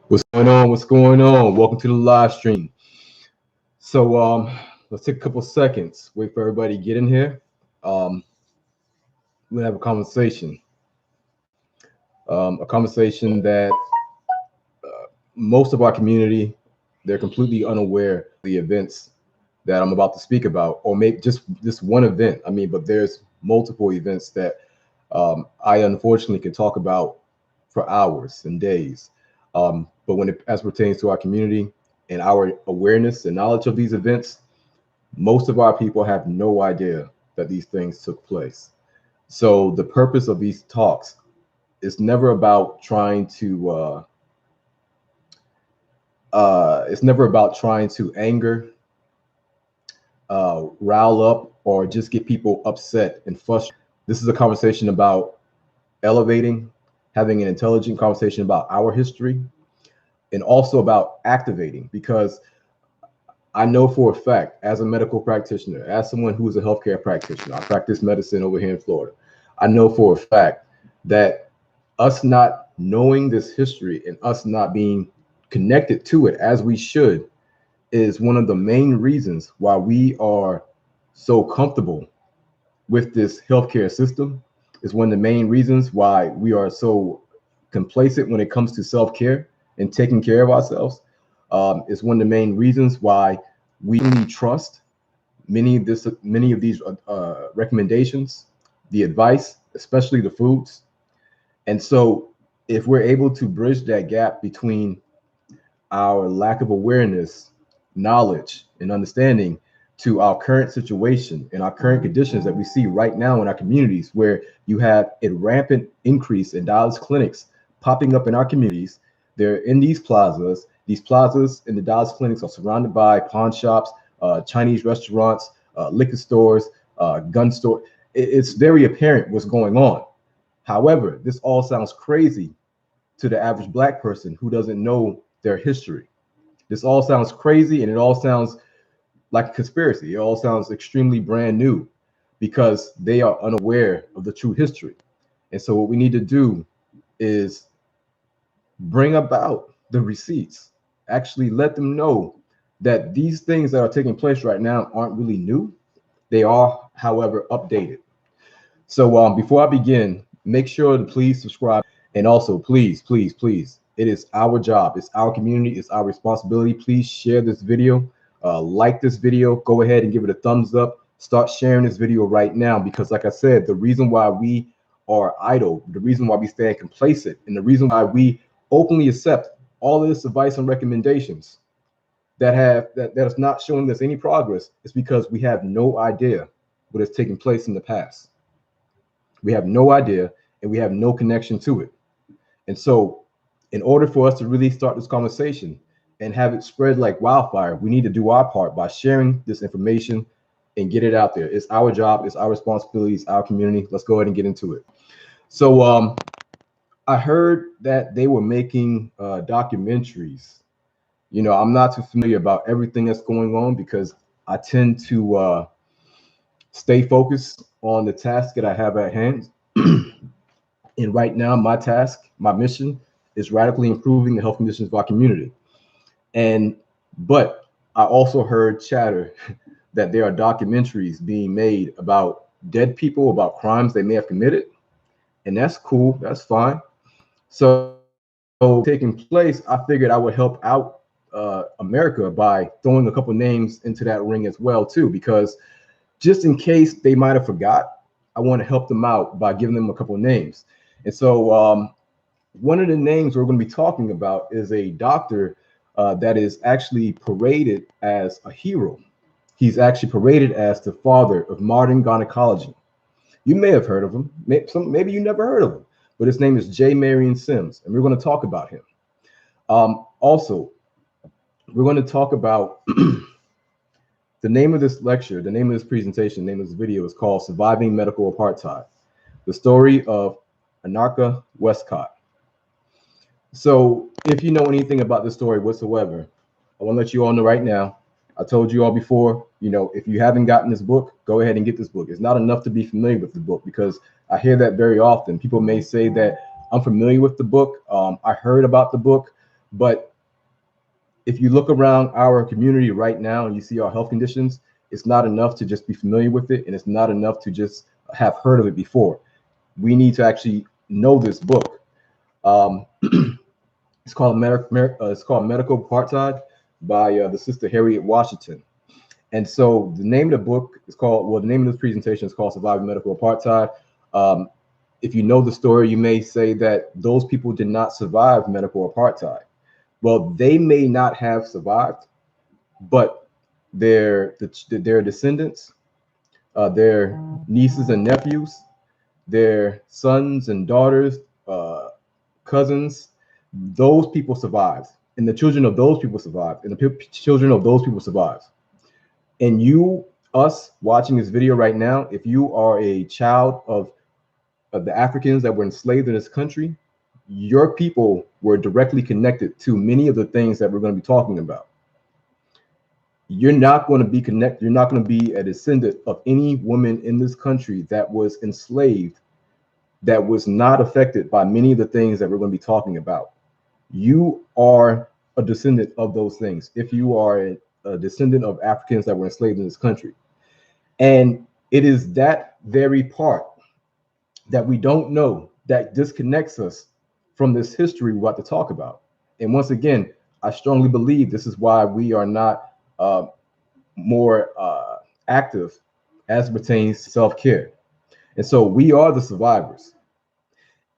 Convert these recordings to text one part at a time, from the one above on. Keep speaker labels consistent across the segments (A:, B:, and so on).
A: What's going on? What's going on? Welcome to the live stream. So let's take a couple seconds, wait for everybody to get in here. We're gonna have a conversation that most of our community, they're completely unaware of the events that I'm about to speak about, or maybe just this one event. I mean, but there's multiple events that I unfortunately can talk about for hours and days. But when it as pertains to our community and our awareness and knowledge of these events, most of our people have no idea that these things took place. So the purpose of these talks is never about trying to it's never about trying to anger, rile up, or just get people upset and frustrated. This is a conversation about elevating, having an intelligent conversation about our history, and also about activating, because I know for a fact, as a medical practitioner, as someone who is a healthcare practitioner, I practice medicine over here in Florida. I know for a fact that us not knowing this history and us not being connected to it as we should is one of the main reasons why we are so comfortable with this healthcare system. Is one of the main reasons why we are so complacent when it comes to self-care and taking care of ourselves. It's one of the main reasons why we only trust many of these recommendations, the advice, especially the foods. And so, if we're able to bridge that gap between our lack of awareness, knowledge, and understanding to our current situation and our current conditions that we see right now in our communities, where you have a rampant increase in dialysis clinics popping up in our communities. They're in these plazas. These plazas and the dialysis clinics are surrounded by pawn shops, Chinese restaurants, liquor stores, gun store. It's very apparent what's going on. However, this all sounds crazy to the average Black person who doesn't know their history. This all sounds crazy, and it all sounds like a conspiracy. It all sounds extremely brand new because they are unaware of the true history. And so what we need to do is bring about the receipts, actually let them know that these things that are taking place right now aren't really new. They are, however, updated. So before I begin, make sure to please subscribe. And also, please, please, please, it is our job. It's our community. It's our responsibility. Please share this video. Like this video. Go ahead and give it a thumbs up. Start sharing this video right now, because like I said, the reason why we are idle, the reason why we stand complacent, and the reason why we openly accept all of this advice and recommendations that is not showing us any progress is because we have no idea what has taken place in the past. We have no idea, and we have no connection to it. And so, in order for us to really start this conversation and have it spread like wildfire, we need to do our part by sharing this information and get it out there. It's our job, it's our responsibility, it's our community. Let's go ahead and get into it. So I heard that they were making documentaries. You know, I'm not too familiar about everything that's going on because I tend to stay focused on the task that I have at hand. And right now, my task, my mission is radically improving the health conditions of our community. But I also heard chatter that there are documentaries being made about dead people, about crimes they may have committed. And that's cool, that's fine. So taking place, I figured I would help out America by throwing a couple names into that ring as well too, because just in case they might have forgot, I want to help them out by giving them a couple names. And so one of the names we're going to be talking about is a doctor that is actually paraded as a hero. He's actually paraded as the father of modern gynecology. You may have heard of him. Maybe you never heard of him, but his name is J. Marion Sims, and we're going to talk about him. Also, we're going to talk about the name of this lecture, the name of this presentation, the name of this video is called Surviving Medical Apartheid, the story of Anarcha Westcott. So if you know anything about this story whatsoever, I want to let you all know right now. I told you all before, you know, if you haven't gotten this book, go ahead and get this book. It's not enough to be familiar with the book, because I hear that very often. People may say that I'm familiar with the book. I heard about the book, But if you look around our community right now and you see our health conditions, it's not enough to just be familiar with it, and it's not enough to just have heard of it before. We need to actually know this book. Um, it's called Medical Apartheid by the sister Harriet Washington. And so the name of the book is called, well, the name of this presentation is called Surviving Medical Apartheid. Um, if you know the story, you may say that those people did not survive medical apartheid. Well, they may not have survived, but their descendants, their nieces and nephews, their sons and daughters, cousins, those people survived, and the children of those people survived, and the children of those people survived. And you, us watching this video right now, if you are a child of the Africans that were enslaved in this country, your people were directly connected to many of the things that we're going to be talking about. You're not going to be connected. You're not going to be a descendant of any woman in this country that was enslaved, that was not affected by many of the things that we're going to be talking about. You are a descendant of those things if you are a descendant of Africans that were enslaved in this country. And it is that very part that we don't know that disconnects us from this history we're about to talk about. And once again, I strongly believe this is why we are not more active as pertains to self-care. And so we are the survivors.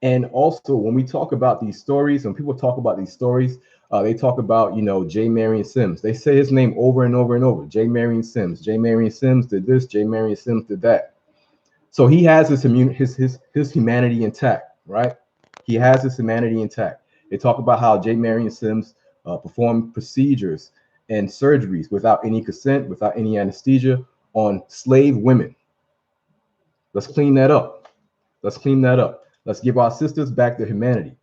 A: And also, when we talk about these stories, when people talk about these stories, they talk about, you know, J. Marion Sims. They say his name over and over and over. J. Marion Sims. J. Marion Sims did this. J. Marion Sims did that. So he has his humanity intact, right? He has his humanity intact. They talk about how J. Marion Sims performed procedures and surgeries without any consent, without any anesthesia on slave women. Let's clean that up. Let's clean that up. Let's give our sisters back their humanity.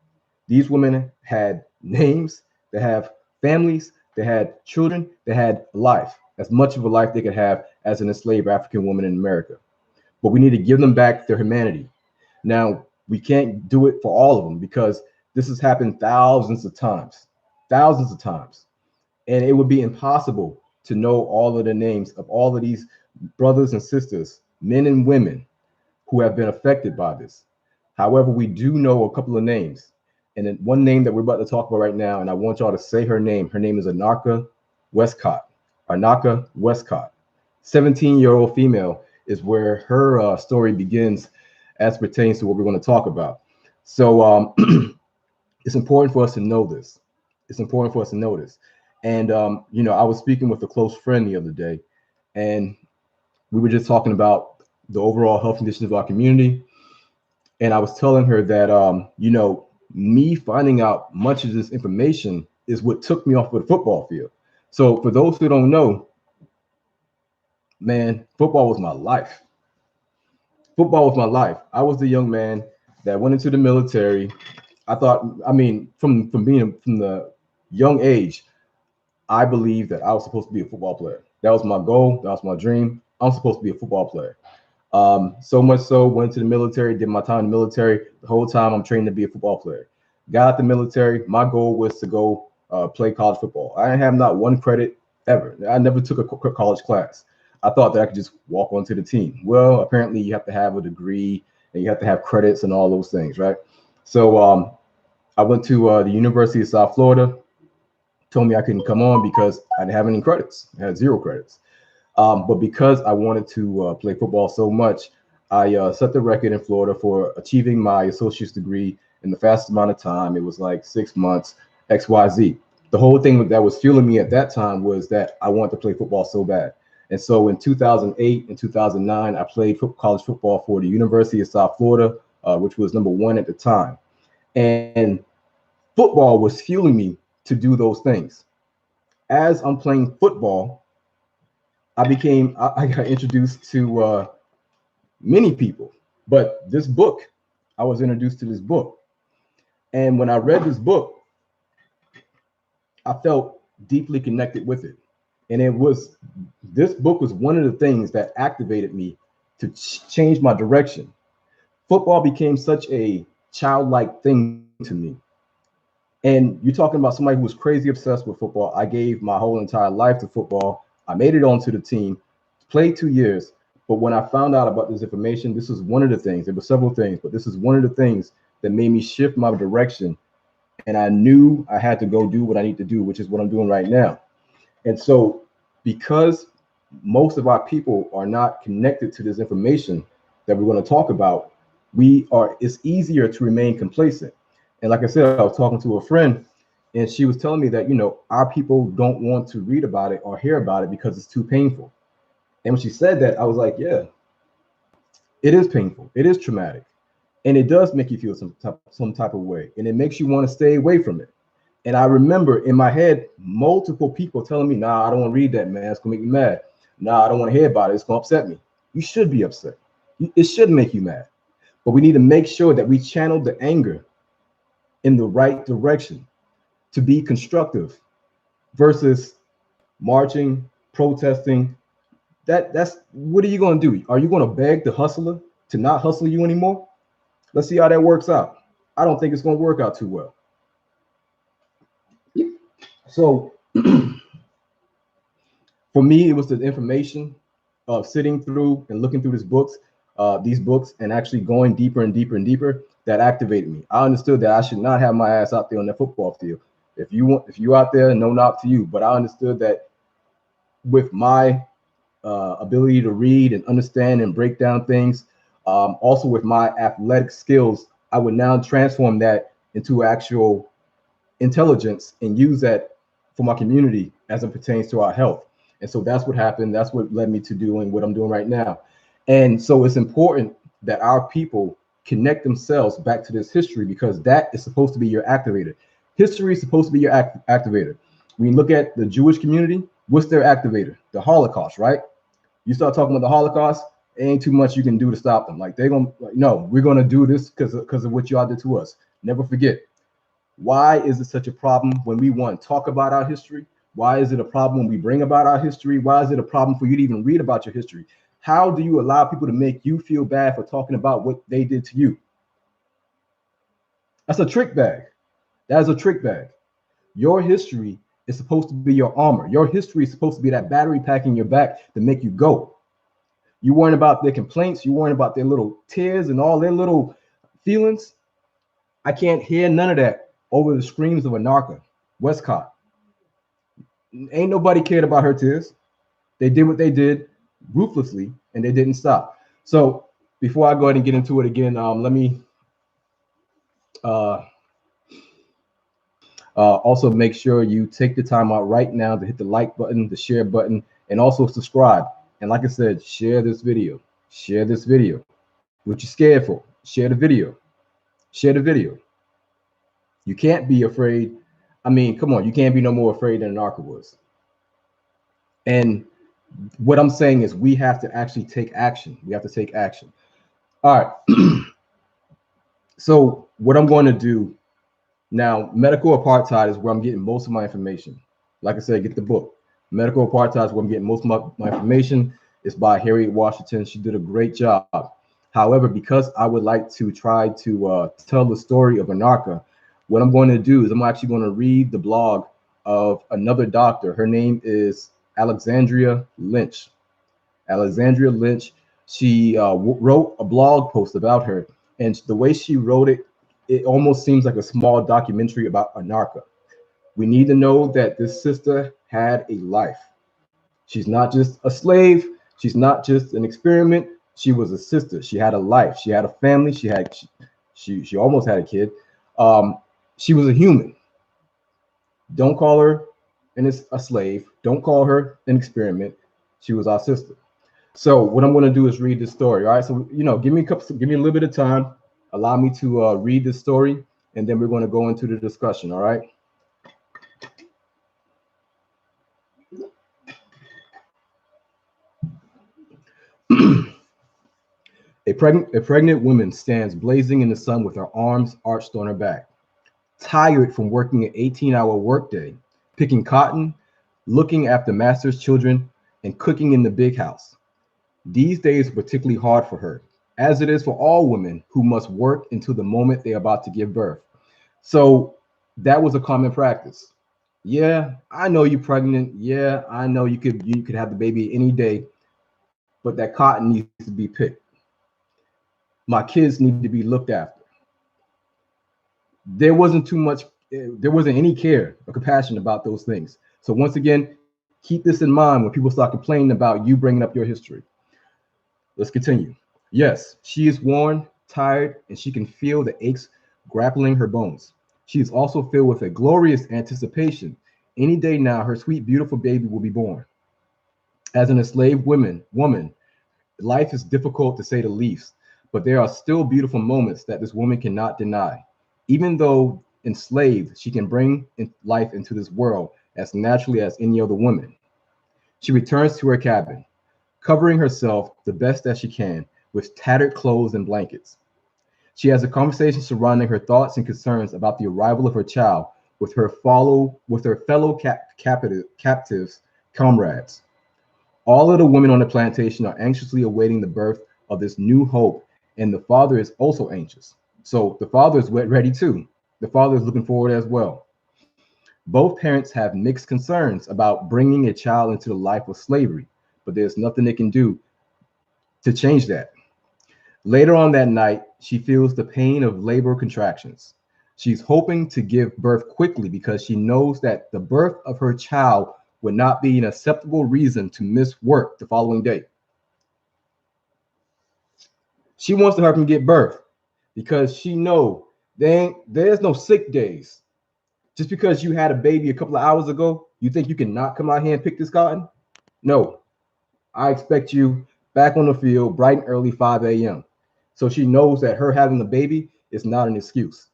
A: These women had names, they have families, they had children, they had life, as much of a life they could have as an enslaved African woman in America. But we need to give them back their humanity. Now, we can't do it for all of them because this has happened thousands of times. And it would be impossible to know all of the names of all of these brothers and sisters, men and women who have been affected by this. However, we do know a couple of names. And then one name that we're about to talk about right now, and I want y'all to say her name. Her name is Anarcha Westcott. Anaka Westcott. 17-year-old female is where her story begins as pertains to what we're going to talk about. So it's important for us to know this. It's important for us to know this. And, you know, I was speaking with a close friend the other day, and we were just talking about the overall health conditions of our community. And I was telling her that, you know, me finding out much of this information is what took me off of the football field. So for those who don't know, man, football was my life. Football was my life. I was the young man that went into the military. I thought, I mean, from the young age, I believed that I was supposed to be a football player. That was my goal. That was my dream. I'm supposed to be a football player. So much so, went to the military, did my time in the military. The whole time I'm trained to be a football player. Got out the military. My goal was to go play college football. I didn't have not one credit ever. I never took a college class. I thought that I could just walk onto the team. Well, apparently you have to have a degree and you have to have credits and all those things, right? So I went to the University of South Florida. Told me I couldn't come on because I didn't have any credits. I had 0 credits. But because I wanted to play football so much, I set the record in Florida for achieving my associate's degree in the fastest amount of time. It was like 6 months, XYZ. The whole thing that was fueling me at that time was that I wanted to play football so bad. And so in 2008 and 2009, I played college football for the University of South Florida, which was #1 at the time. And football was fueling me to do those things. As I'm playing football, I got introduced to many people, but this book, I was introduced to this book. And when I read this book, I felt deeply connected with it. And this book was one of the things that activated me to change my direction. Football became such a childlike thing to me. And you're talking about somebody who was crazy obsessed with football. I gave my whole entire life to football. I made it onto the team, played 2 years. But when I found out about this information, this is one of the things. There were several things, but this is one of the things that made me shift my direction. And I knew I had to go do what I need to do, which is what I'm doing right now. And so, because most of our people are not connected to this information that we're going to talk about, it's easier to remain complacent. And like I said, I was talking to a friend and she was telling me that, our people don't want to read about it or hear about it because it's too painful. And when she said that, I was like, yeah, it is painful. It is traumatic. And it does make you feel some type of way. And it makes you want to stay away from it. And I remember in my head, multiple people telling me, nah, I don't want to read that, man. It's going to make me mad. Nah, I don't want to hear about it. It's going to upset me. You should be upset. It should make you mad. But we need to make sure that we channel the anger in the right direction to be constructive versus marching, protesting. That's what are you going to do? Are you going to beg the hustler to not hustle you anymore? Let's see how that works out. I don't think it's going to work out too well. So for me, it was the information of sitting through and looking through these books and actually going deeper and deeper and deeper that activated me. I understood that I should not have my ass out there on the football field. If you out there, no knock to you, but I understood that with my ability to read and understand and break down things, also with my athletic skills, I would now transform that into actual intelligence and use that for my community as it pertains to our health. And so that's what happened. That's what led me to doing what I'm doing right now. And so it's important that our people connect themselves back to this history, because that is supposed to be your activator. History is supposed to be your activator. When you look at the Jewish community, what's their activator? The Holocaust, right? You start talking about the Holocaust, ain't too much you can do to stop them. Like, they're going to, no, we're going to do this because of what y'all did to us. Never forget. Why is it such a problem when we want to talk about our history? Why is it a problem when we bring about our history? Why is it a problem for you to even read about your history? How do you allow people to make you feel bad for talking about what they did to you? That's a trick bag. That is a trick bag. Your history is supposed to be your armor. Your history is supposed to be that battery pack in your back to make you go. You worrying about their complaints. You worrying about their little tears and all their little feelings. I can't hear none of that over the screams of Anarcha Westcott. Ain't nobody cared about her tears. They did what they did ruthlessly, and they didn't stop. So before I go ahead and get into it again, let me also make sure you take the time out right now to hit the like button, the share button, and also subscribe. And like I said, share this video. Share this video. What you scared for? Share the video. Share the video. You can't be afraid. I mean, come on, you can't be no more afraid than Anarcha was. And what I'm saying is we have to actually take action. We have to take action. All right. So what I'm going to do now, medical apartheid is where I'm getting most of my information. Like I said, get the book. Medical apartheid is where I'm getting most of my information. It's by Harriet Washington. She did a great job. However, because I would like to try to tell the story of Anarcha, what I'm going to do is I'm actually going to read the blog of another doctor. Her name is Alexandria Lynch. Alexandria Lynch. She wrote a blog post about her, and the way she wrote it, it almost seems like a small documentary about Anarcha. We need to know that this sister had a life. She's not just a slave. She's not just an experiment. She was a sister. She had a life. She had a family. She almost had a kid. She was a human. Don't call her a slave. Don't call her an experiment. She was our sister. So what I'm going to do is read this story. All right. So, give me a little bit of time. Allow me to read this story, and then we're going to go into the discussion. All right. A pregnant woman stands blazing in the sun with her arms arched on her back, tired from working an 18-hour workday, picking cotton, looking after master's children, and cooking in the big house. These days are particularly hard for her, as it is for all women who must work until the moment they're about to give birth. So That was a common practice. Yeah, I know you're pregnant. Yeah, I know you could have the baby any day, but that cotton needs to be picked. My kids need to be looked after. There wasn't too much, there wasn't any care or compassion about those things. So once again, keep this in mind when people start complaining about you bringing up your history. Let's continue. Yes, she is worn, tired, and she can feel the aches grappling her bones. She is also filled with a glorious anticipation. Any day now, her sweet, beautiful baby will be born. As an enslaved woman, life is difficult to say the least, but there are still beautiful moments that this woman cannot deny. Even though enslaved, she can bring life into this world as naturally as any other woman. She returns to her cabin, covering herself the best that she can with tattered clothes and blankets. She has a conversation surrounding her thoughts and concerns about the arrival of her child with her fellow captives comrades. All of the women on the plantation are anxiously awaiting the birth of this new hope, and the father is also anxious. So the father is ready too. The father is looking forward as well. Both parents have mixed concerns about bringing a child into the life of slavery, but there's nothing they can do to change that. Later on that night, she feels the pain of labor contractions. She's hoping to give birth quickly because she knows that the birth of her child would not be an acceptable reason to miss work the following day. She wants to help him get birth because she know there's no sick days. Just because you had a baby a couple of hours ago, you think you can not come out here and pick this cotton? No, I expect you back on the field bright and early 5 a.m. So she knows that her having a baby is not an excuse.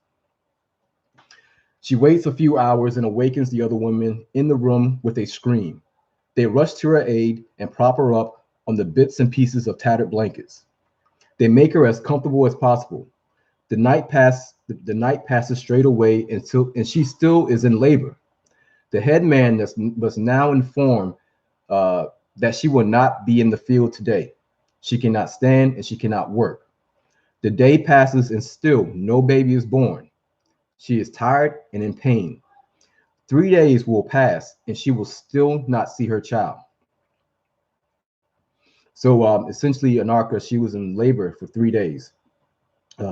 A: She waits a few hours and awakens the other women in the room with a scream. They rush to her aid and prop her up on the bits and pieces of tattered blankets. They make her as comfortable as possible. The night passes straight away and she still is in labor. The head man was now informed that she will not be in the field today. She cannot stand and she cannot work. The day passes and still no baby is born. She is tired and in pain. 3 days will pass and she will still not see her child. So essentially, Anarcha, she was in labor for 3 days.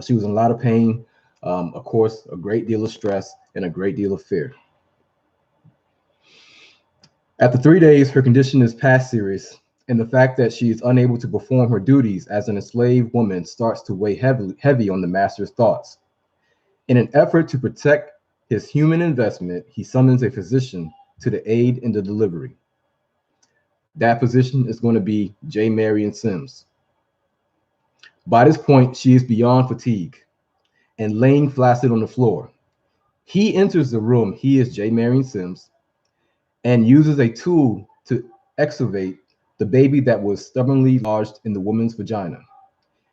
A: She was in a lot of pain, of course, a great deal of stress and a great deal of fear. After 3 days, her condition is past serious, and the fact that she is unable to perform her duties as an enslaved woman starts to weigh heavy on the master's thoughts. In an effort to protect his human investment, he summons a physician to the aid in the delivery. That physician is going to be Marion Sims. By this point, she is beyond fatigue and laying flaccid on the floor. He enters the room, he is Marion Sims, and uses a tool to excavate the baby that was stubbornly lodged in the woman's vagina.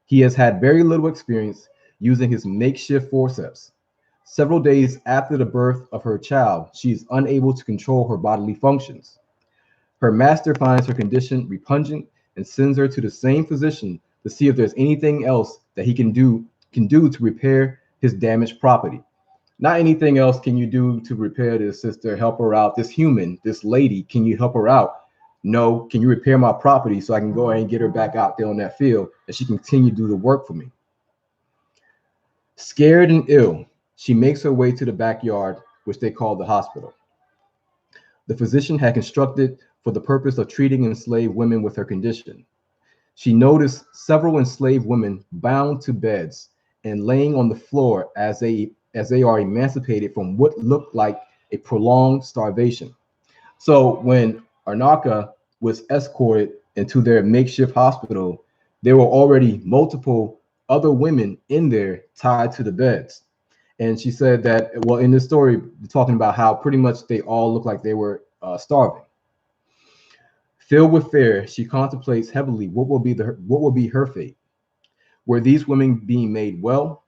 A: He has had very little experience using his makeshift forceps. Several days after the birth of her child, she is unable to control her bodily functions. Her master finds her condition repugnant and sends her to the same physician to see if there's anything else that he can do to repair his damaged property. Not anything else can you do to repair this sister, help her out, this human, this lady, can you help her out? No, can you repair my property so I can go ahead and get her back out there on that field and she can continue to do the work for me? Scared and ill, she makes her way to the backyard, which they call the hospital. The physician had constructed for the purpose of treating enslaved women with her condition. She noticed several enslaved women bound to beds and laying on the floor as they are emancipated from what looked like a prolonged starvation. So when Anaka was escorted into their makeshift hospital, there were already multiple other women in there tied to the beds. And she said that, well, in this story, talking about how pretty much they all looked like they were starving. Filled with fear, she contemplates heavily what will be her fate. Were these women being made well?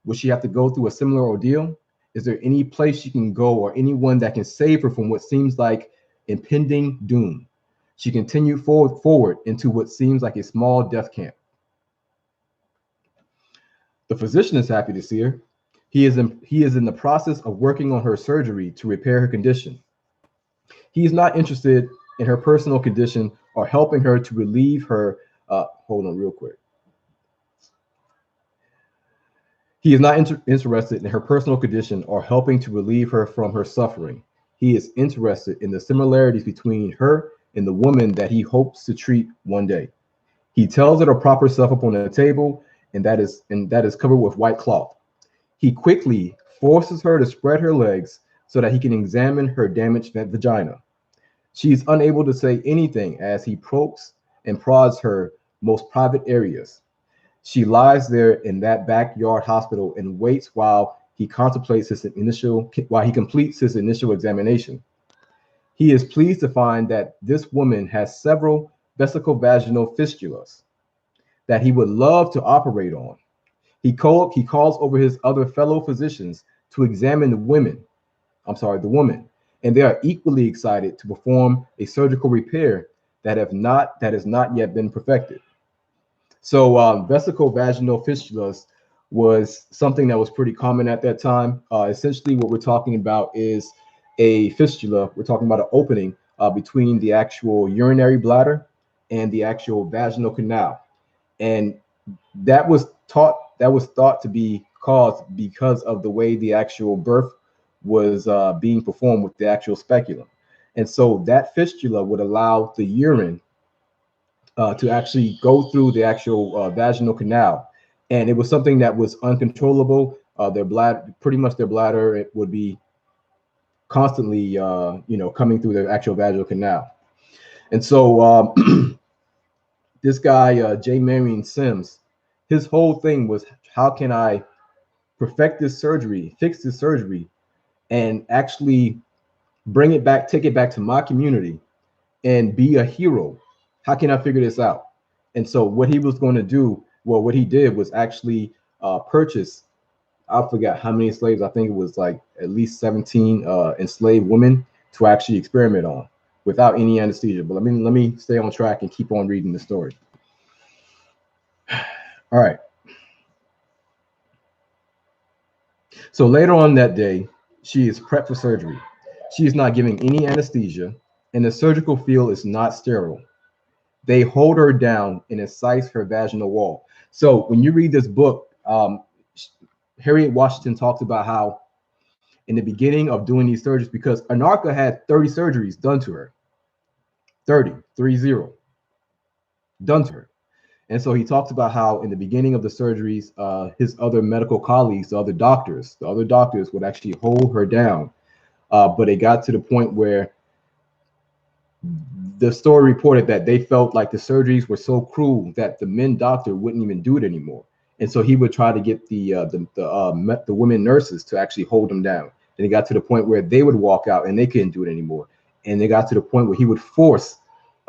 A: Would she have to go through a similar ordeal? Is there any place she can go or anyone that can save her from what seems like impending doom? She continued forward into what seems like a small death camp. The physician is happy to see her. He is in the process of working on her surgery to repair her condition. He is not interested in her personal condition or helping her to relieve her. Hold on real quick. He is not interested in her personal condition or helping to relieve her from her suffering. He is interested in the similarities between her and the woman that he hopes to treat one day. He tells her to prop herself up on a table, and that is covered with white cloth. He quickly forces her to spread her legs so that he can examine her damaged vagina. She is unable to say anything as he pokes and prods her most private areas. She lies there in that backyard hospital and waits while he completes his initial examination. He is pleased to find that this woman has several vesicovaginal fistulas that he would love to operate on. He calls over his other fellow physicians to examine the woman, and they are equally excited to perform a surgical repair that has not yet been perfected. So vesicovaginal fistulas was something that was pretty common at that time. Essentially, what we're talking about is a fistula. We're talking about an opening between the actual urinary bladder and the actual vaginal canal, and that was thought to be caused because of the way the actual birth was being performed with the actual speculum. And so that fistula would allow the urine to actually go through the actual vaginal canal. And it was something that was uncontrollable. Their bladder, it would be constantly, coming through the actual vaginal canal. And so this guy, J. Marion Sims, his whole thing was, how can I perfect this surgery, fix this surgery, and actually take it back to my community and be a hero? How can I figure this out? And so what he was going to do, what he did was actually purchase, I forgot how many slaves, I think it was like at least 17 enslaved women to actually experiment on without any anesthesia. But let me stay on track and keep on reading the story. All right. So later on that day, she is prepped for surgery. She is not giving any anesthesia, and the surgical field is not sterile. They hold her down and incise her vaginal wall. So when you read this book, Harriet Washington talks about how in the beginning of doing these surgeries, because Anarcha had 30 surgeries done to her, 30 done to her. And so he talks about how in the beginning of the surgeries, his other medical colleagues, the other doctors would actually hold her down. But it got to the point where the story reported that they felt like the surgeries were so cruel that the men doctor wouldn't even do it anymore. And so he would try to get the women nurses to actually hold them down. And it got to the point where they would walk out and they couldn't do it anymore. And they got to the point where he would force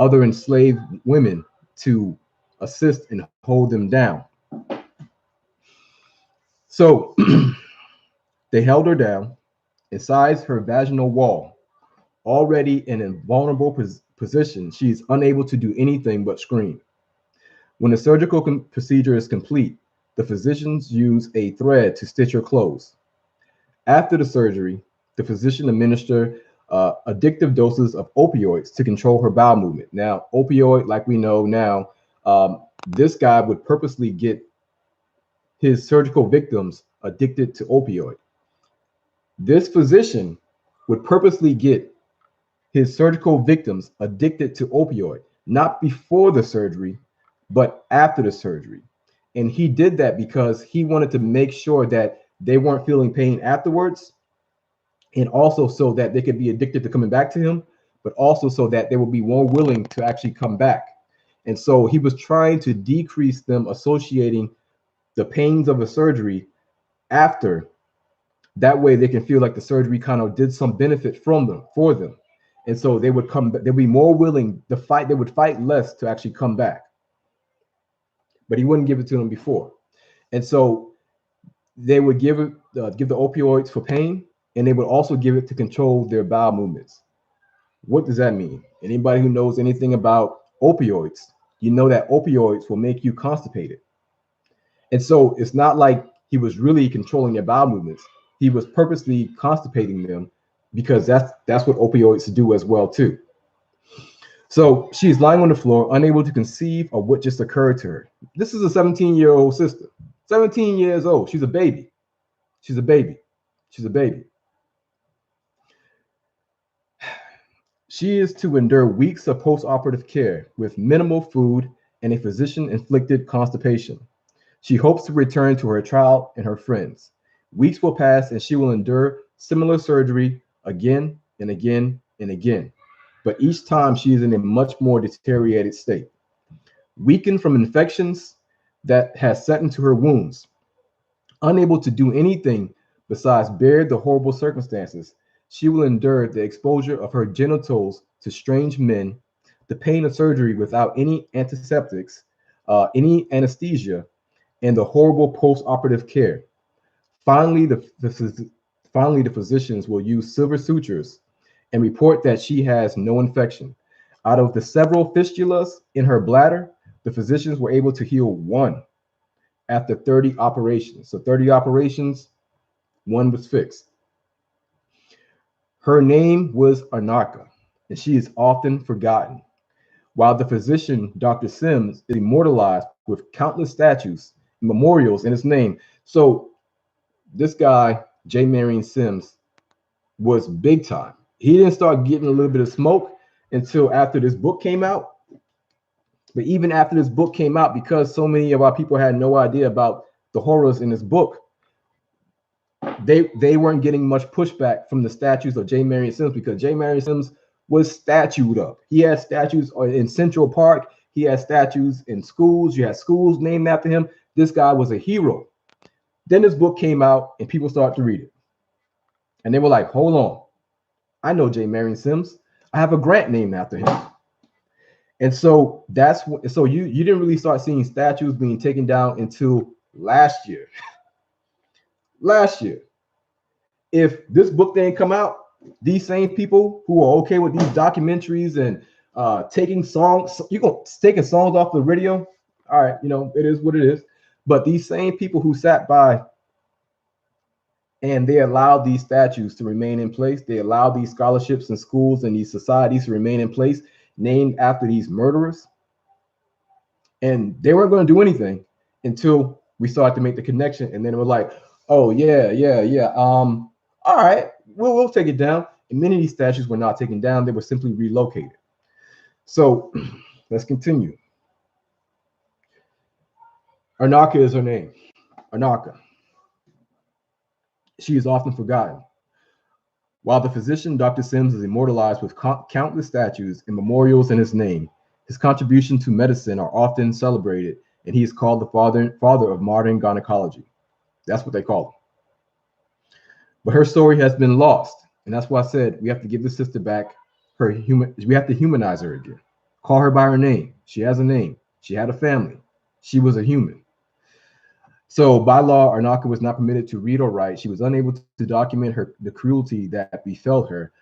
A: other enslaved women to assist and hold them down. So they held her down, incised her vaginal wall. Already in a vulnerable position, she is unable to do anything but scream. When the surgical procedure is complete, the physicians use a thread to stitch her closed. After the surgery, the physician administers addictive doses of opioids to control her bowel movement. Now, opioid, like we know now, this guy would purposely get his surgical victims addicted to opioid. This physician would purposely get his surgical victims addicted to opioid, not before the surgery, but after the surgery. And he did that because he wanted to make sure that they weren't feeling pain afterwards, and also so that they could be addicted to coming back to him, but also so that they would be more willing to actually come back. And so he was trying to decrease them associating the pains of a surgery after. That way they can feel like the surgery kind of did some benefit for them. And so they would they'd be more willing to fight. They would fight less to actually come back. But he wouldn't give it to them before. And so they would give the opioids for pain, and they would also give it to control their bowel movements. What does that mean? Anybody who knows anything about opioids, you know that opioids will make you constipated. And so it's not like he was really controlling their bowel movements. He was purposely constipating them because that's what opioids do as well too. So she's lying on the floor, unable to conceive of what just occurred to her. This is a 17-year-old sister, 17 years old. She's a baby. She's a baby. She's a baby. She is to endure weeks of post-operative care with minimal food and a physician-inflicted constipation. She hopes to return to her child and her friends. Weeks will pass and she will endure similar surgery again and again and again. But each time she is in a much more deteriorated state. Weakened from infections that has set into her wounds. Unable to do anything besides bear the horrible circumstances, she will endure the exposure of her genitals to strange men, the pain of surgery without any antiseptics, any anesthesia, and the horrible post-operative care. Finally, the physicians will use silver sutures and report that she has no infection. Out of the several fistulas in her bladder, the physicians were able to heal one after 30 operations. So 30 operations, one was fixed. Her name was Anarcha, and she is often forgotten. While the physician, Dr. Sims, is immortalized with countless statues and memorials in his name. So this guy, J. Marion Sims, was big time. He didn't start getting a little bit of smoke until after this book came out. But even after this book came out, because so many of our people had no idea about the horrors in this book, they weren't getting much pushback from the statues of J. Marion Sims, because J. Marion Sims was statued up. He had statues in Central Park. He had statues in schools. You had schools named after him. This guy was a hero. Then this book came out and people started to read it. And they were like, hold on. I know J. Marion Sims. I have a grant named after him. And so you didn't really start seeing statues being taken down until last year. Last year. If this book didn't come out, these same people who are okay with these documentaries and taking songs, taking songs off the radio. All right, it is what it is. But these same people who sat by and they allowed these statues to remain in place, they allowed these scholarships in schools and these societies to remain in place, named after these murderers. And they weren't going to do anything until we started to make the connection. And then it was like, oh, yeah. All right, we'll take it down. And many of these statues were not taken down. They were simply relocated. So let's continue. Anaka is her name. Anaka. She is often forgotten. While the physician, Dr. Sims, is immortalized with countless statues and memorials in his name, his contributions to medicine are often celebrated, and he is called the father of modern gynecology. That's what they call him. But her story has been lost, and that's why I said we have to give the sister back we have to humanize her again. Call her by her name. She has a name. She had a family. She was a human. So by law, Anaka was not permitted to read or write. She was unable to document the cruelty that befell her.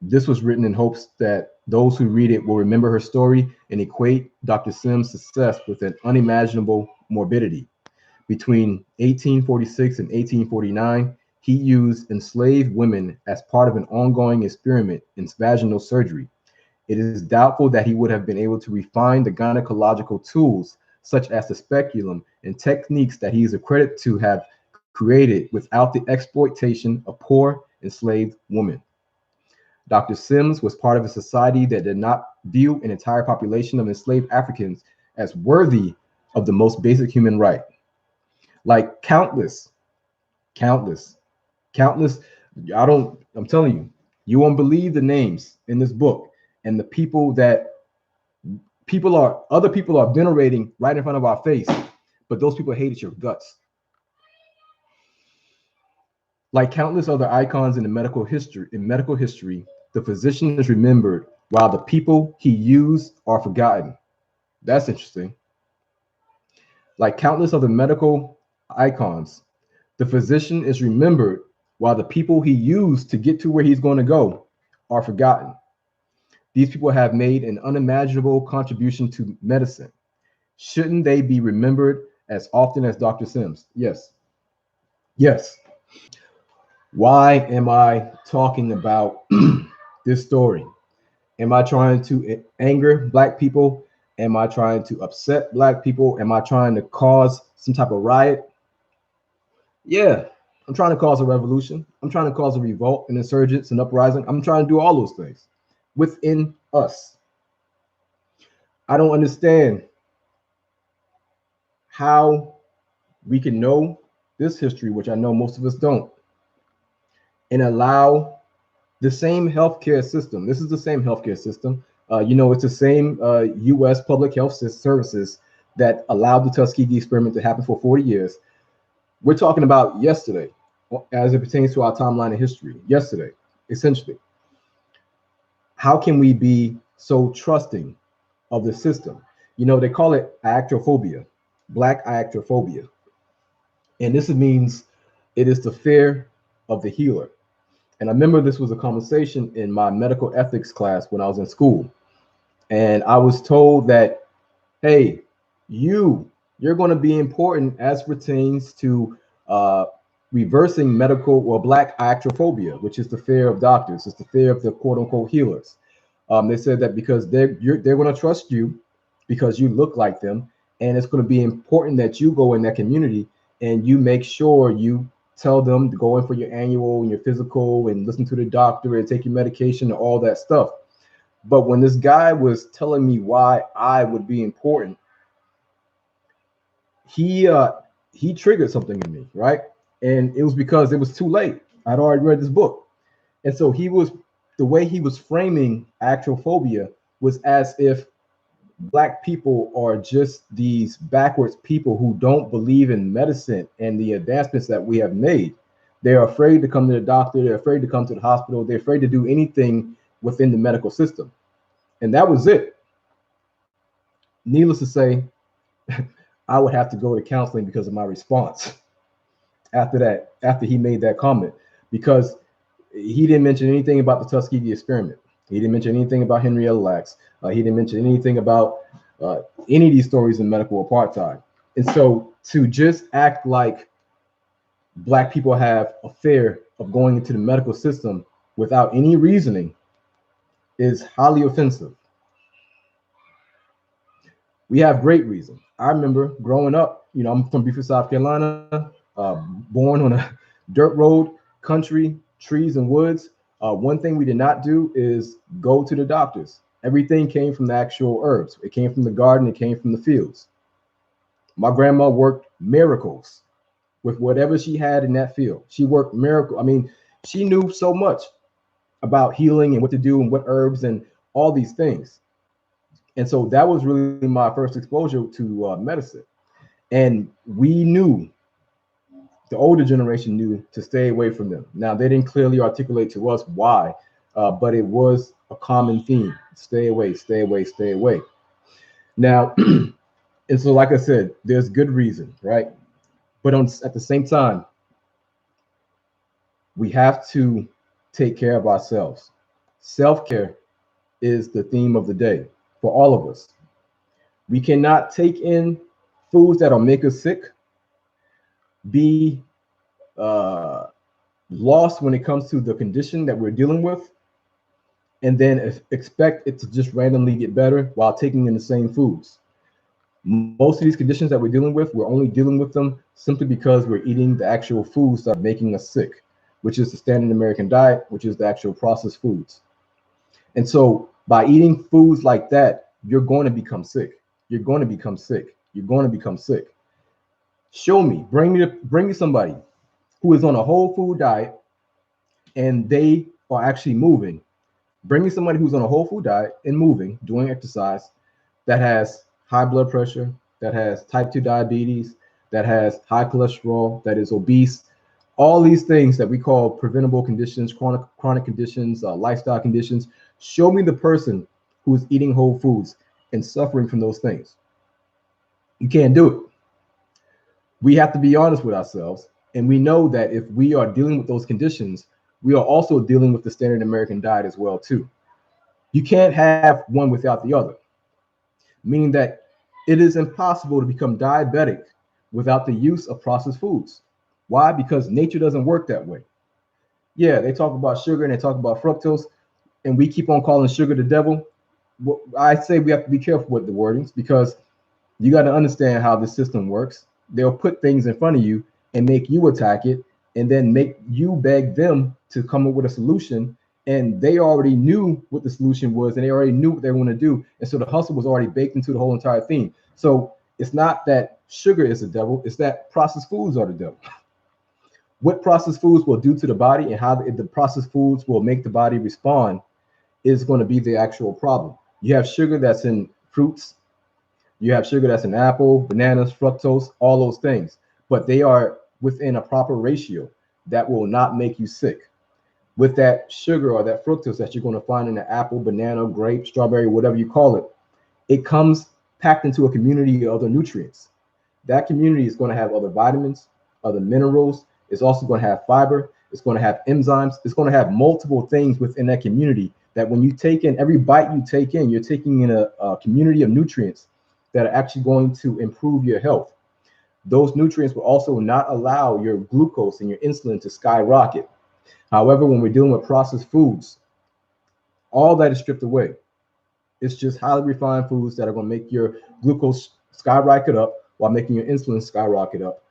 A: This was written in hopes that those who read it will remember her story and equate Dr. Sims' success with an unimaginable morbidity. Between 1846 and 1849, he used enslaved women as part of an ongoing experiment in vaginal surgery. It is doubtful that he would have been able to refine the gynecological tools such as the speculum and techniques that he is accredited to have created without the exploitation of poor enslaved women. Dr. Sims was part of a society that did not view an entire population of enslaved Africans as worthy of the most basic human right. Like countless. I'm telling you, you won't believe the names in this book and the people that other people are venerating right in front of our face, but those people hated your guts. Like countless other icons in medical history, the physician is remembered while the people he used are forgotten. That's interesting. Like countless other medical icons, the physician is remembered while the people he used to get to where he's going to go are forgotten. These people have made an unimaginable contribution to medicine. Shouldn't they be remembered as often as Dr. Sims. Yes. Yes. Why am I talking about this story? Am I trying to anger Black people? Am I trying to upset Black people? Am I trying to cause some type of riot? Yeah, I'm trying to cause a revolution. I'm trying to cause a revolt, an insurgence, an uprising. I'm trying to do all those things within us. I don't understand how we can know this history, which I know most of us don't, and allow the same healthcare system. This is the same healthcare system. It's the same U.S. public health services that allowed the Tuskegee experiment to happen for 40 years. We're talking about yesterday, as it pertains to our timeline of history. Yesterday, essentially. How can we be so trusting of the system? They call it actrophobia, Black actrophobia. And this means it is the fear of the healer. And I remember this was a conversation in my medical ethics class when I was in school. And I was told that, hey, you're going to be important as pertains to reversing medical or Black actrophobia, which is the fear of doctors. It's the fear of the quote unquote healers. They said that because they're going to trust you because you look like them. And it's going to be important that you go in that community and you make sure you tell them to go in for your annual and your physical and listen to the doctor and take your medication and all that stuff. But when this guy was telling me why I would be important, he triggered something in me, right? And it was because it was too late. I'd already read this book. And so the way he was framing actrophobia was as if Black people are just these backwards people who don't believe in medicine and the advancements that we have made. They're afraid to come to the doctor. They're afraid to come to the hospital. They're afraid to do anything within the medical system. And that was it. Needless to say, I would have to go to counseling because of my response after he made that comment, because he didn't mention anything about the Tuskegee experiment. He didn't mention anything about Henrietta Lacks. He didn't mention anything about any of these stories in medical apartheid. And so to just act like Black people have a fear of going into the medical system without any reasoning is highly offensive. We have great reason. I remember growing up, I'm from Beaufort, South Carolina, born on a dirt road, country, trees and woods. One thing we did not do is go to the doctors. Everything came from the actual herbs. It came from the garden. It came from the fields. My grandma worked miracles with whatever she had in that field. She worked miracle. I mean, she knew so much about healing and what to do and what herbs and all these things. And so that was really my first exposure to medicine. And we knew, the older generation knew, to stay away from them. Now, they didn't clearly articulate to us why, but it was a common theme. Stay away, stay away, stay away. Now, and so like I said, there's good reason, right? But at the same time, we have to take care of ourselves. Self-care is the theme of the day for all of us. We cannot take in foods that'll make us sick, be lost when it comes to the condition that we're dealing with, and then expect it to just randomly get better while taking in the same foods. Most of these conditions that we're dealing with, we're only dealing with them simply because we're eating the actual foods that are making us sick, which is the standard American diet, which is the actual processed foods. And so by eating foods like that, you're going to become sick. You're going to become sick. You're going to become sick. Show me, bring me somebody who is on a whole food diet and they are actually moving. Bring me somebody who's on a whole food diet and moving, doing exercise, that has high blood pressure, that has type 2 diabetes, that has high cholesterol, that is obese, all these things that we call preventable conditions, chronic conditions, lifestyle conditions. Show me the person who is eating whole foods and suffering from those things. You can't do it. We have to be honest with ourselves. And we know that if we are dealing with those conditions, we are also dealing with the standard American diet as well, too. You can't have one without the other, meaning that it is impossible to become diabetic without the use of processed foods. Why? Because nature doesn't work that way. Yeah, they talk about sugar and they talk about fructose, and we keep on calling sugar the devil. Well, I say we have to be careful with the wordings because you got to understand how the system works. They'll put things in front of you and make you attack it, and then make you beg them to come up with a solution. And they already knew what the solution was, and they already knew what they want to do. And so the hustle was already baked into the whole entire theme. So it's not that sugar is the devil, it's that processed foods are the devil. What processed foods will do to the body and how the processed foods will make the body respond is going to be the actual problem. You have sugar that's in fruits, you have sugar that's in apple, bananas, fructose, all those things, but they are within a proper ratio that will not make you sick. With that sugar or that fructose that you're going to find in the apple, banana, grape, strawberry, whatever you call it, it comes packed into a community of other nutrients. That community is going to have other vitamins, other minerals. It's also going to have fiber. It's going to have enzymes. It's going to have multiple things within that community that when you take in, every bite you take in, you're taking in a community of nutrients that are actually going to improve your health. Those nutrients will also not allow your glucose and your insulin to skyrocket. However, when we're dealing with processed foods, all that is stripped away. It's just highly refined foods that are going to make your glucose skyrocket up while making your insulin skyrocket up,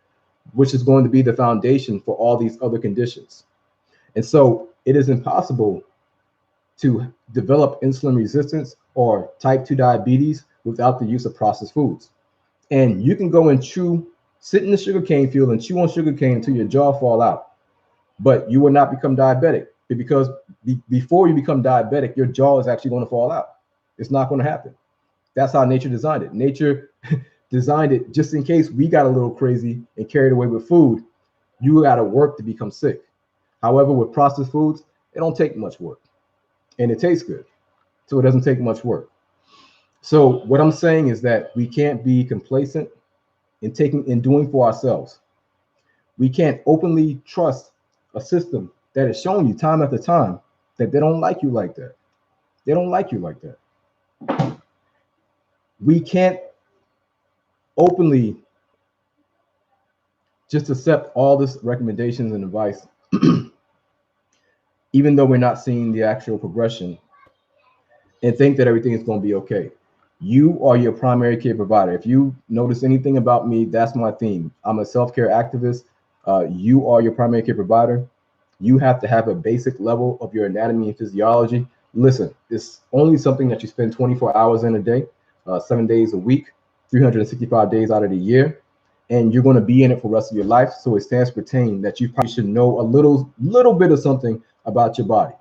A: which is going to be the foundation for all these other conditions. And so it is impossible to develop insulin resistance or type 2 diabetes without the use of processed foods. And you can go and sit in the sugarcane field and chew on sugarcane until your jaw fall out, but you will not become diabetic because before you become diabetic, your jaw is actually going to fall out. It's not going to happen. That's how nature designed it. Nature designed it just in case we got a little crazy and carried away with food. You got to work to become sick. However, with processed foods, it don't take much work, and it tastes good, so it doesn't take much work. So what I'm saying is that we can't be complacent in doing for ourselves. We can't openly trust a system that has shown you time after time that they don't like you like that. They don't like you like that. We can't openly just accept all this recommendations and advice, even though we're not seeing the actual progression, and think that everything is going to be okay. You are your primary care provider. If you notice anything about me, that's my theme. I'm a self-care activist. You are your primary care provider. You have to have a basic level of your anatomy and physiology. Listen, it's only something that you spend 24 hours in a day, 7 days a week, 365 days out of the year, and you're going to be in it for the rest of your life. So it stands to pertain that you probably should know a little bit of something about your body.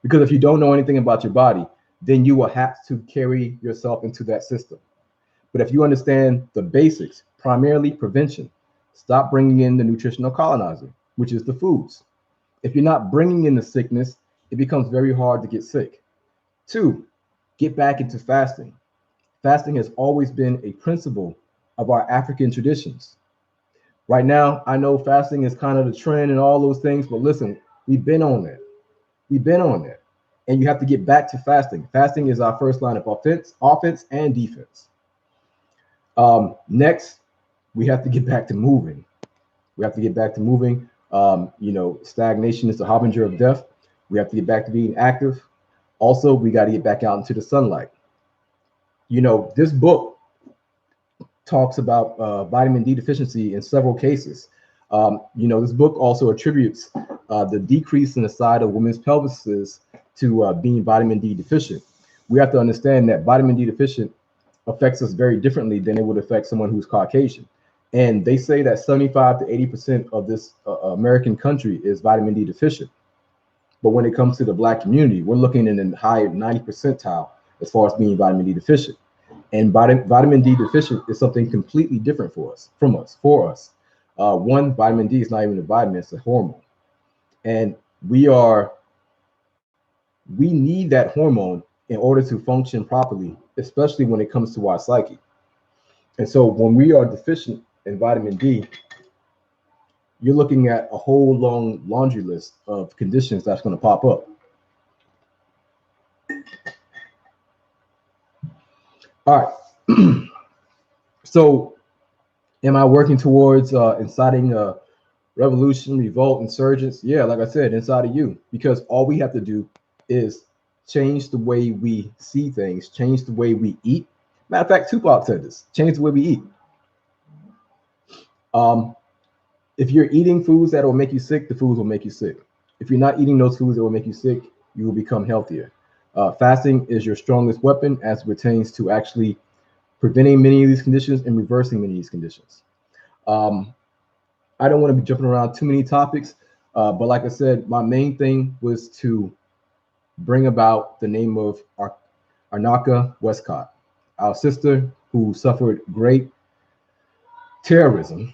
A: Because if you don't know anything about your body, then you will have to carry yourself into that system. But if you understand the basics, primarily prevention, stop bringing in the nutritional colonizer, which is the foods. If you're not bringing in the sickness, it becomes very hard to get sick. 2, get back into fasting. Fasting has always been a principle of our African traditions. Right now, I know fasting is kind of the trend and all those things, but listen, we've been on that. We've been on that. And you have to get back to fasting. Fasting is our first line of offense and defense. Next, we have to get back to moving. We have to get back to moving. Stagnation is the harbinger of death. We have to get back to being active. Also, we got to get back out into the sunlight. This book talks about vitamin D deficiency in several cases. This book also attributes the decrease in the size of women's pelvises to being vitamin D deficient. We have to understand that vitamin D deficient affects us very differently than it would affect someone who's Caucasian. And they say that 75 to 80% of this American country is vitamin D deficient. But when it comes to the Black community, we're looking in the high 90 percentile as far as being vitamin D deficient. And vitamin D deficient is something completely different for us. One, vitamin D is not even a vitamin, it's a hormone. And we need that hormone in order to function properly, especially when it comes to our psyche. And so when we are deficient in vitamin D, you're looking at a whole long laundry list of conditions that's going to pop up. All right. So Am I working towards inciting a revolution, revolt, insurgents? Yeah, like I said, inside of you, because all we have to do is change the way we see things, change the way we eat. Matter of fact, Tupac said this: change the way we eat. If you're eating foods that will make you sick, the foods will make you sick. If you're not eating those foods that will make you sick, you will become healthier. Fasting is your strongest weapon as it pertains to actually preventing many of these conditions and reversing many of these conditions. I don't want to be jumping around too many topics, but like I said, my main thing was to bring about the name of Anarcha Westcott, our sister who suffered great terrorism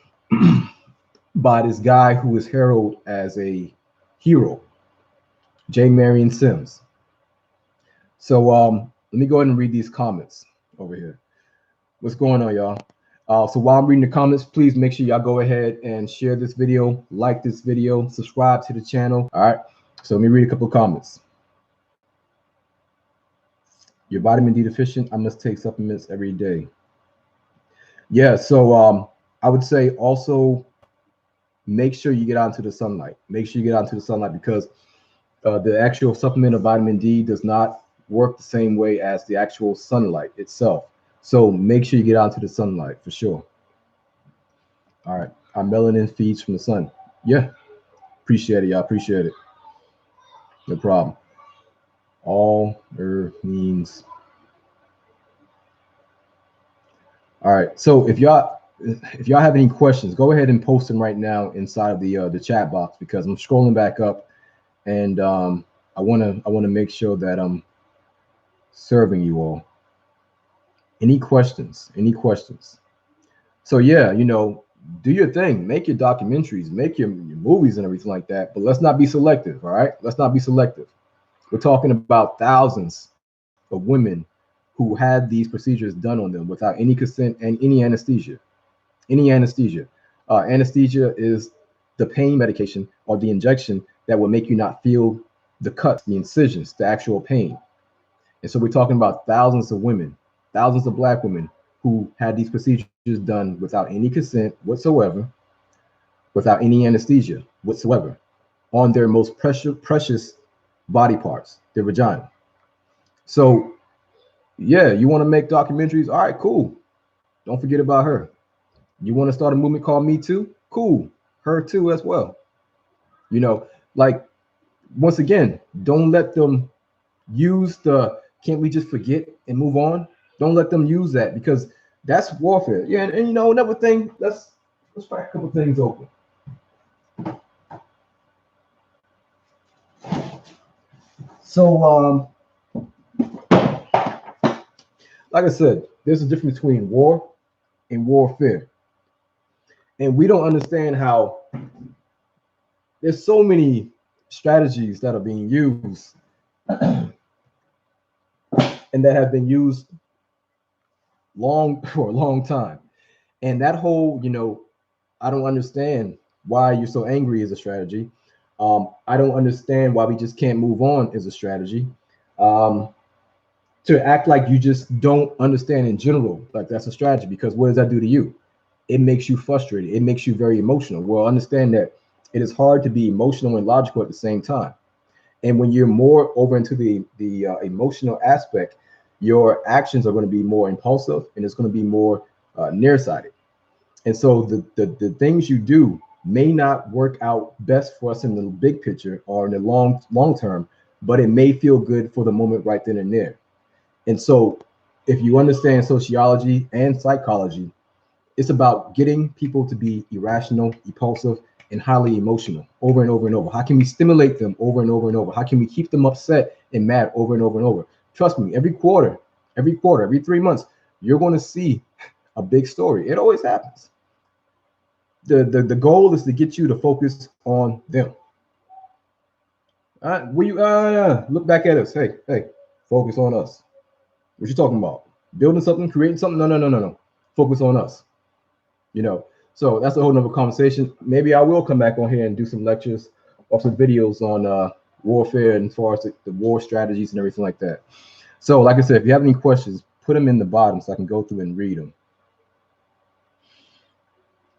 A: by this guy who is heralded as a hero, J. Marion Sims. So let me go ahead and read these comments over here. What's going on, y'all? So while I'm reading the comments, please make sure y'all go ahead and share this video, like this video, subscribe to the channel. All right. So let me read a couple of comments. You're vitamin D deficient. I must take supplements every day. Yeah. So I would say also make sure you get out into the sunlight. Make sure you get out into the sunlight because the actual supplement of vitamin D does not work the same way as the actual sunlight itself. So make sure you get out into the sunlight for sure. All right. Our melanin feeds from the sun. Yeah. Appreciate it, y'all. Appreciate it. No problem. All means. All right. So if y'all have any questions, go ahead and post them right now inside of the chat box because I'm scrolling back up, and I wanna make sure that I'm serving you all. Any questions? Any questions? So yeah, you know, do your thing, make your documentaries, make your movies and everything like that, but let's not be selective. All right, let's not be selective. We're talking about thousands of women who had these procedures done on them without any consent and any anesthesia. Anesthesia is the pain medication or the injection that will make you not feel the cuts, the incisions, the actual pain. And so we're talking about thousands of women, thousands of Black women who had these procedures done without any consent whatsoever, without any anesthesia whatsoever, on their most precious body parts, their vagina. So yeah, you want to make documentaries? All right, cool. Don't forget about her. You want to start a movement called Me Too? Cool. Her too as well. You know, like, once again, don't let them use the can't we just forget and move on? Don't let them use that because that's warfare. Yeah, and you know, another thing, let's crack a couple things open. So like I said, there's a difference between war and warfare. And we don't understand how there's so many strategies that are being used and that have been used for a long time. And that whole, you know, I don't understand why you're so angry is a strategy. I don't understand why we just can't move on is a strategy. To act like you just don't understand in general, like that's a strategy, because what does that do to you? It makes you frustrated. It makes you very emotional. Well, understand that it is hard to be emotional and logical at the same time. And when you're more over into the emotional aspect, your actions are going to be more impulsive and it's going to be more nearsighted. And so the things you do may not work out best for us in the big picture or in the long term, but it may feel good for the moment right then and there. And so if you understand sociology and psychology, it's about getting people to be irrational, impulsive, and highly emotional over and over and over. How can we stimulate them over and over and over? How can we keep them upset and mad over and over and over? Trust me, every quarter, every 3 months, you're going to see a big story. It always happens. The goal is to get you to focus on them. Will you look back at us? Hey, focus on us. What you talking about? Building something, creating something? No. Focus on us. You know, so that's a whole nother conversation. Maybe I will come back on here and do some lectures or some videos on warfare and as far as the war strategies and everything like that. So like I said, if you have any questions, put them in the bottom so I can go through and read them.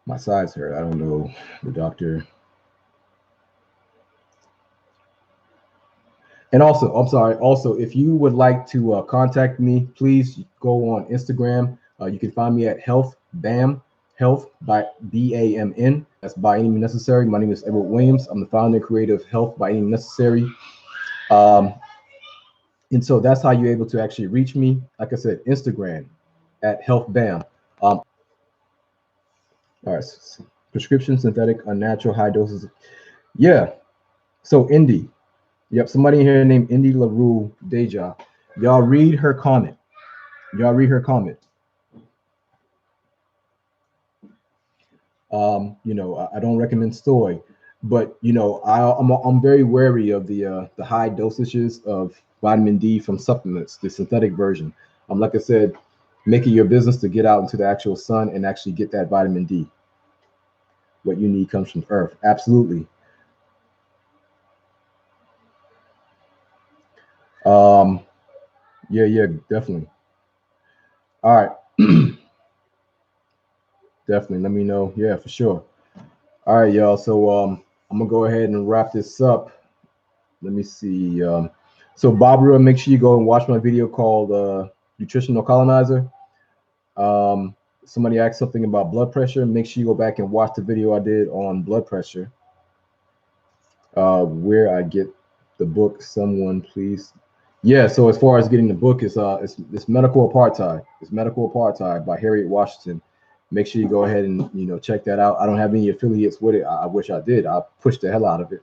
A: My sides hurt. I don't know the doctor. And also, I'm sorry. Also, if you would like to contact me, please go on Instagram. You can find me at H-BAMN, Health by B-A-M-N. That's by any means necessary. My name is Edward Williams. I'm the founder and creator of Health by Any Means Necessary. Um, and so that's how you're able to actually reach me. Like I said, Instagram at H-BAMN. All right, prescription, synthetic, unnatural, high doses. Yeah. So Indy. Yep, somebody in here named Indy LaRue Deja. Y'all read her comment. Y'all read her comment. You know, I don't recommend soy, but you know, I'm very wary of the high dosages of vitamin D from supplements, the synthetic version. Like I said, make it your business to get out into the actual sun and actually get that vitamin D. What you need comes from Earth. Absolutely. Yeah, definitely. All right. Definitely. Let me know. Yeah, for sure. All right, y'all. So I'm gonna go ahead and wrap this up. Let me see. So Barbara, make sure you go and watch my video called Nutritional Colonizer. Somebody asked something about blood pressure. Make sure you go back and watch the video I did on blood pressure. Where I get the book, someone please. Yeah, so as far as getting the book, it's Medical Apartheid. It's Medical Apartheid by Harriet Washington. Make sure you go ahead and check that out. I don't have any affiliates with it. I wish I did. I pushed the hell out of it.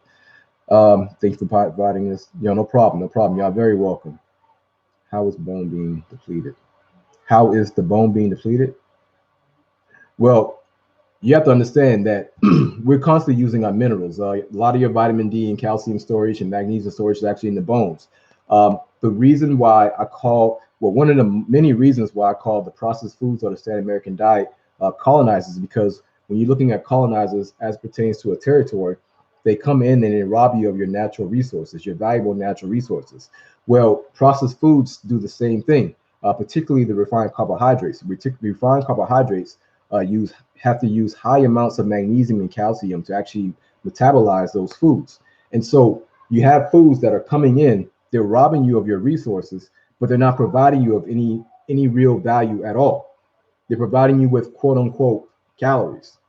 A: Thanks for providing this. No problem, no problem. Y'all very welcome. How is bone being depleted? How is the bone being depleted? Well, you have to understand that we're constantly using our minerals. A lot of your vitamin D and calcium storage and magnesium storage is actually in the bones. The reason why one of the many reasons why I call the processed foods or the standard American diet colonizers, because when you're looking at colonizers as pertains to a territory, they come in and they rob you of your natural resources, your valuable natural resources. Well, processed foods do the same thing, particularly the refined carbohydrates. Refined carbohydrates have to use high amounts of magnesium and calcium to actually metabolize those foods. And so you have foods that are coming in, they're robbing you of your resources, but they're not providing you of any real value at all. They're providing you with quote unquote calories.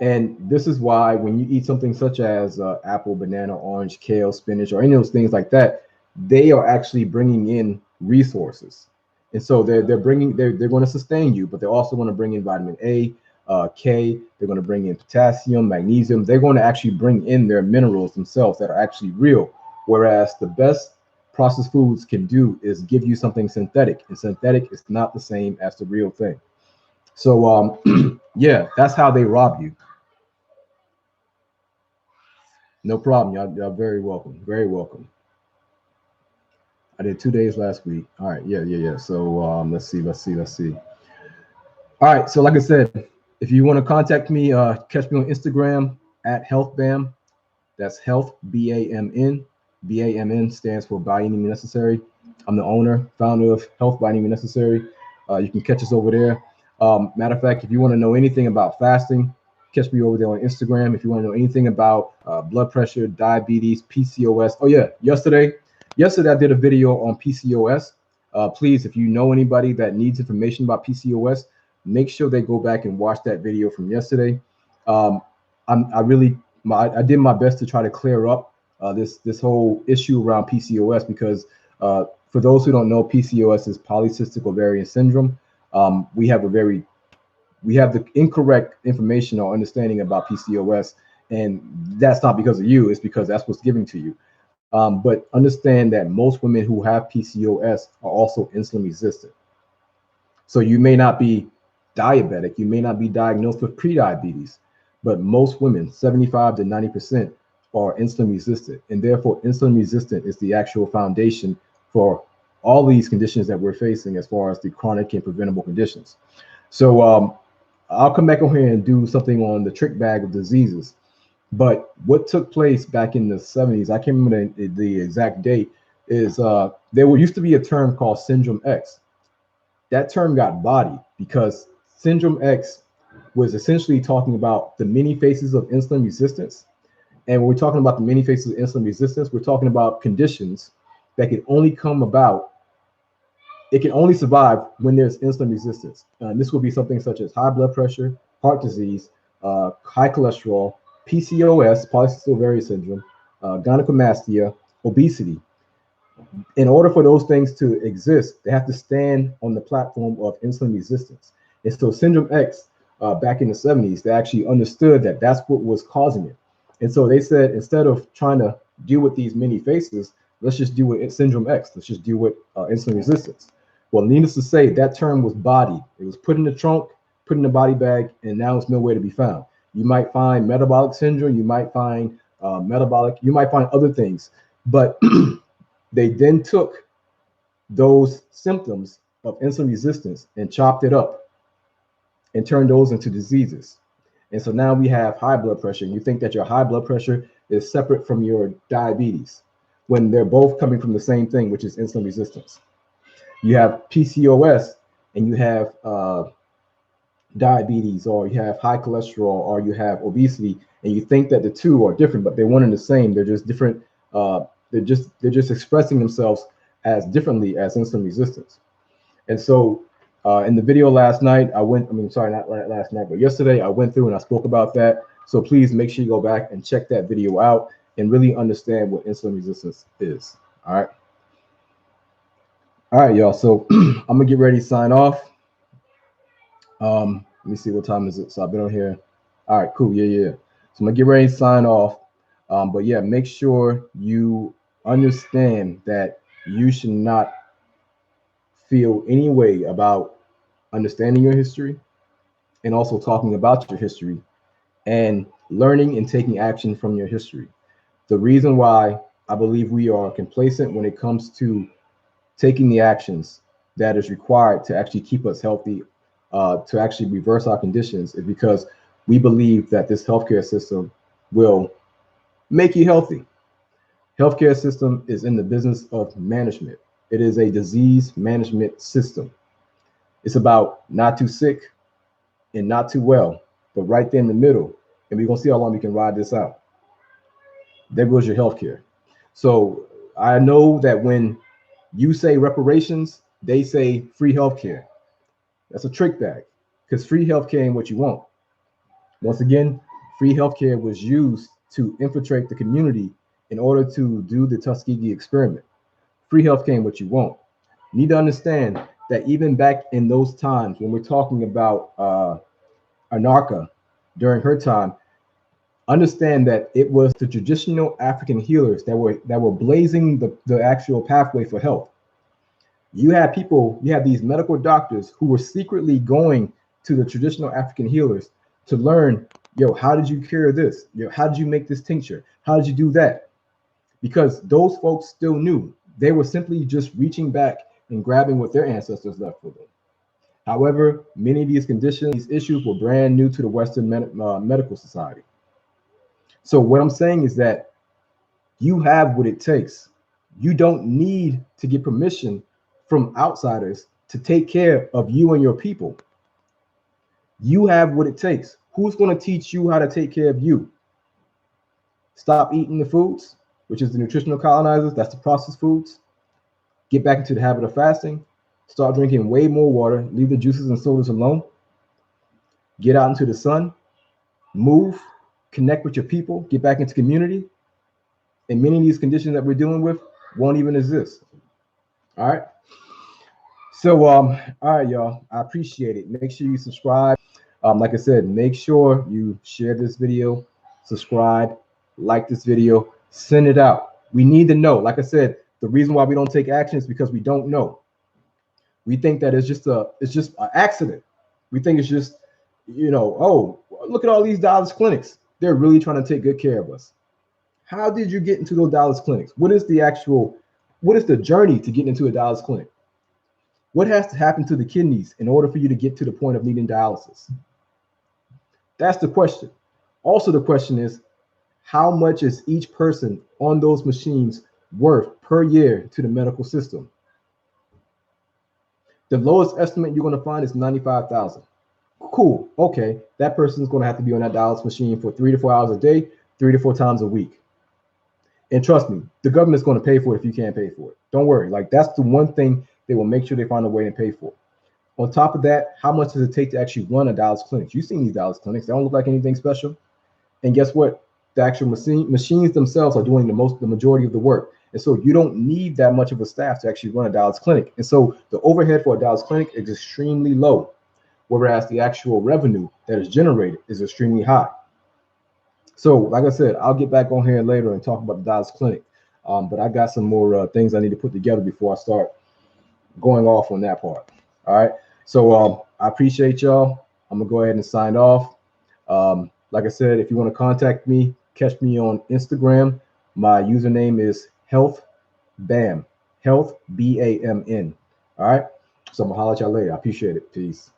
A: And this is why when you eat something such as apple, banana, orange, kale, spinach, or any of those things like that, they are actually bringing in resources. And so they're going to sustain you, but they're also going to bring in vitamin A, K. They're going to bring in potassium, magnesium. They're going to actually bring in their minerals themselves that are actually real. Whereas the best processed foods can do is give you something synthetic, and synthetic is not the same as the real thing. So yeah, that's how they rob you. No problem. Y'all very welcome. Very welcome. I did 2 days last week. All right. Yeah. So let's see. All right. So like I said, if you want to contact me, catch me on Instagram at H-BAMN. That's Health B-A-M-N. B-A-M-N stands for By Any Means Necessary. I'm the owner, founder of Health by Any Means Necessary. You can catch us over there. Matter of fact, if you want to know anything about fasting, catch me over there on Instagram. If you want to know anything about blood pressure, diabetes, PCOS. Oh yeah, yesterday I did a video on PCOS. Please, if you know anybody that needs information about PCOS, make sure they go back and watch that video from yesterday. I did my best to try to clear up this whole issue around PCOS, because for those who don't know, PCOS is polycystic ovarian syndrome. We have the incorrect information or understanding about PCOS, and that's not because of you. It's because that's what's given to you. But understand that most women who have PCOS are also insulin resistant. So you may not be diabetic, you may not be diagnosed with prediabetes, but most women, 75 to 90%, are insulin resistant. And therefore, insulin resistant is the actual foundation for all these conditions that we're facing as far as the chronic and preventable conditions. So I'll come back on here and do something on the trick bag of diseases. But what took place back in the 70s, I can't remember the exact date, is there used to be a term called Syndrome X. That term got bodied because Syndrome X was essentially talking about the many faces of insulin resistance. And when we're talking about the many faces of insulin resistance, we're talking about conditions that can only come about, it can only survive when there's insulin resistance. This will be something such as high blood pressure, heart disease, high cholesterol, PCOS, polycystic ovarian syndrome, gynecomastia, obesity. In order for those things to exist, they have to stand on the platform of insulin resistance. And so Syndrome X, back in the 70s, they actually understood that that's what was causing it. And so they said, instead of trying to deal with these many faces, let's just deal with Syndrome X. Let's just deal with insulin resistance. Well, needless to say, that term was bodied. It was put in the trunk, put in the body bag, and now it's nowhere to be found. You might find metabolic syndrome, you might find you might find other things, but they then took those symptoms of insulin resistance and chopped it up and turned those into diseases. And so now we have high blood pressure. You think that your high blood pressure is separate from your diabetes when they're both coming from the same thing, which is insulin resistance. You have PCOS and you have diabetes, or you have high cholesterol, or you have obesity, and you think that the two are different, but they're one and the same. They're just different. They're just expressing themselves as differently as insulin resistance. And so in the video last night, not last night, but yesterday, I went through and I spoke about that. So please make sure you go back and check that video out and really understand what insulin resistance is. All right. All right, y'all. So I'm gonna get ready to sign off. Let me see, what time is it? So I've been on here. All right, cool. Yeah. So I'm gonna get ready to sign off. But yeah, make sure you understand that you should not feel any way about understanding your history and also talking about your history and learning and taking action from your history. The reason why I believe we are complacent when it comes to taking the actions that is required to actually keep us healthy, to actually reverse our conditions, is because we believe that this healthcare system will make you healthy. Healthcare system is in the business of management. It is a disease management system. It's about not too sick and not too well, but right there in the middle. And we're gonna see how long we can ride this out. There goes your healthcare. So I know that when you say reparations, they say free healthcare. That's a trick bag, because free healthcare ain't what you want. Once again, free healthcare was used to infiltrate the community in order to do the Tuskegee experiment. Free healthcare ain't what you want. You need to understand that even back in those times, when we're talking about Anarcha during her time, understand that it was the traditional African healers that were blazing the actual pathway for health. You had these medical doctors who were secretly going to the traditional African healers to learn, how did you cure this? How did you make this tincture? How did you do that? Because those folks still knew. They were simply just reaching back and grabbing what their ancestors left for them. However, many of these conditions, these issues were brand new to the Western medical society. So what I'm saying is that you have what it takes. You don't need to get permission from outsiders to take care of you and your people. You have what it takes. Who's going to teach you how to take care of you? Stop eating the foods, which is the nutritional colonizers. That's the processed foods. Get back into the habit of fasting. Start drinking way more water. Leave the juices and sodas alone. Get out into the sun. Move. Connect with your people. Get back into community. And many of these conditions that we're dealing with won't even exist. All right. So, all right, y'all. I appreciate it. Make sure you subscribe. Like I said, make sure you share this video, subscribe, like this video, send it out. We need to know. Like I said, the reason why we don't take action is because we don't know. We think that it's just an accident. We think it's just, oh, look at all these Dallas clinics. They're really trying to take good care of us. How did you get into those Dallas clinics? What is the journey to getting into a Dallas clinic? What has to happen to the kidneys in order for you to get to the point of needing dialysis? That's the question. Also, the question is, how much is each person on those machines worth per year to the medical system? The lowest estimate you're going to find is $95,000. Cool. Okay. That person's going to have to be on that dialysis machine for 3 to 4 hours a day, 3 to 4 times a week. And trust me, the government's going to pay for it if you can't pay for it. Don't worry. Like, that's the one thing they will make sure they find a way to pay for. On top of that, how much does it take to actually run a dialysis clinic? You've seen these dialysis clinics. They don't look like anything special. And guess what? The actual machines themselves are doing the majority of the work. And so you don't need that much of a staff to actually run a dialysis clinic. And so the overhead for a dialysis clinic is extremely low, whereas the actual revenue that is generated is extremely high. So, like I said, I'll get back on here later and talk about the dialysis clinic. But I got some more things I need to put together before I start going off on that part. All right. So I appreciate y'all. I'm gonna go ahead and sign off. Like I said, if you want to contact me, catch me on Instagram. My username is H-BAMN, Health BAMN. All right. So I'm gonna holler at y'all later. I appreciate it. Peace.